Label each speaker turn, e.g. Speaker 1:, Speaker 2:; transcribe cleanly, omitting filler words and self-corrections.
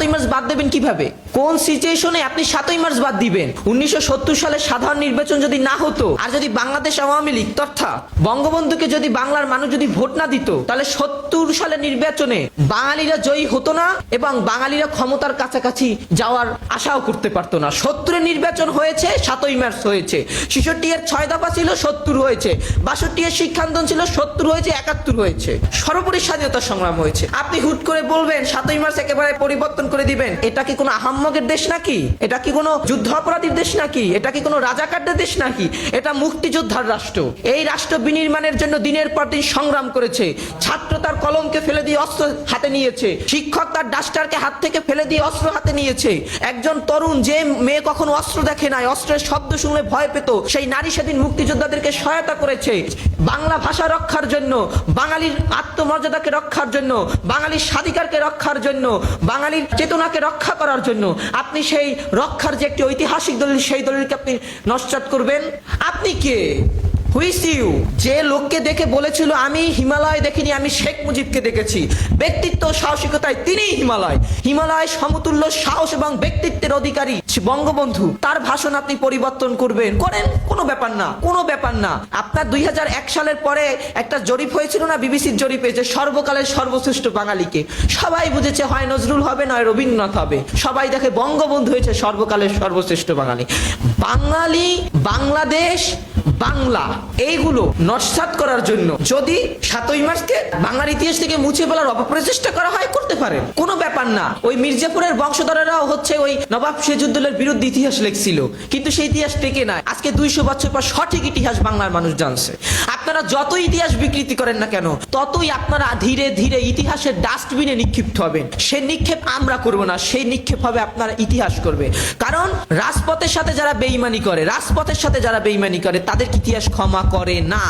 Speaker 1: 7ই March বাদ দেবেন কিভাবে? কোন সিচুয়েশনে আপনি 7ই মার্চ বাদ দিবেন? 1970 সালে সাধারণ নির্বাচন যদি না হতো, আর যদি বাংলাদেশ আওয়ামী লীগ তথা বঙ্গবন্ধুকে যদি বাংলার মানুষ যদি ভোট না দিত, তাহলে 70 সালের নির্বাচনে বাঙালিরা জয়ী হতো না এবং বাঙালিরা ক্ষমতার কাছাকাছি যাওয়ার আশাও করতে পারতো না। 70 এর নির্বাচন হয়েছে, 7ই মার্চ হয়েছে। 66 এর 6 দফা ছিল, 70 হয়েছে। 62 এর শিক্ষা আন্দোলন ছিল, 70 হয়েছে, 71 হয়েছে। সর্বোপরি স্বাধীনতা সংগ্রাম হয়েছে। আপনি হুট করে বলবেন 7ই মার্চ একেবারে পরিবর্তন করে দিবেন। এটা কি কোনো আহাম্মকের দেশ নাকি? এটা কি কোনো যুদ্ধ অপরাধীর দেশ নাকি? এটা কি কোনো রাজাকারদের দেশ নাকি? এটা মুক্তিযোদ্ধার রাষ্ট্র। এই রাষ্ট্র বিনির্মাণের জন্য দিনের পর দিন সংগ্রাম করেছে। ছাত্র তার কলমকে ফেলে দিয়ে অস্ত্র হাতে নিয়েছে, শিক্ষক তার ডাস্টারকে হাত থেকে ফেলে দিয়ে অস্ত্র হাতে নিয়েছে। একজন তরুণ যে মেয়ে কখনো অস্ত্র দেখে নাই, অস্ত্রের শব্দ শুনলে ভয় পেত, সেই নারী সেদিন মুক্তিযোদ্ধাদেরকে সহায়তা করেছে। বাংলা ভাষা রক্ষার জন্য, বাঙালির আত্মমর্যাদাকে রক্ষার জন্য, বাঙালির স্বাধিকারকে রক্ষার জন্য, বাঙালির চেতনাকে রক্ষা করার জন্য আপনি সেই রক্ষার যে একটি ঐতিহাসিক দলিল, সেই দলিলকে আপনি নস্যাৎ করবেন? আপনি কে? হুইস ইউ? যে লোককে দেখে বলেছিল আমি হিমালয় দেখিনি, আমি শেখ মুজিবকে দেখেছি, ব্যক্তিত্ব সাহসিকতায় তিনি হিমালয় সমতুল্য সাহস এবং ব্যক্তিত্বের অধিকারী বঙ্গবন্ধু, তার ভাষণ আপনি পরিবর্তন করবেন? করেন, কোনো ব্যাপার না, কোনো ব্যাপার না। আপনার 2001 সালের পরে একটা জরিপ হয়েছিল না, বিবিসির জরিপে, যে সর্বকালের সর্বশ্রেষ্ঠ বাঙালিকে সবাই বুঝেছে হয় নজরুল হবে নয় রবীন্দ্রনাথ হবে। সবাই দেখে বঙ্গবন্ধু হয়েছে সর্বকালের সর্বশ্রেষ্ঠ বাঙালি। বাঙালি, বাংলাদেশ, বাংলা, এইগুলো নস্যাৎ করার জন্য যদি 7ই মার্চকে বাংলার ইতিহাস থেকে মুছে ফেলার অপপ্রচেষ্টা করা হয়, করতে পারেন, কোনো ব্যাপার না। ওই মির্জাপুরের বংশধরেরাও হচ্ছে ওই নবাব সিরাজউদ্দৌলার বিরুদ্ধে ইতিহাস লিখছিল, কিন্তু সেই ইতিহাস টেকে নাই। আজকে 200 বছর পর সঠিক ইতিহাস বাংলার মানুষ জানছে। আপনারা যত ইতিহাস বিকৃতি করেন না কেন, ততই আপনারা ধীরে ধীরে ইতিহাসের ডাস্টবিনে নিক্ষিপ্ত হবেন। সেই নিক্ষেপ আমরা করব না, সেই নিক্ষেপ হবে আপনারা ইতিহাস করবে। কারণ রাজপথের সাথে যারা বেঈমানি করে, তাদের ইতিহাস ক্ষমা করে না।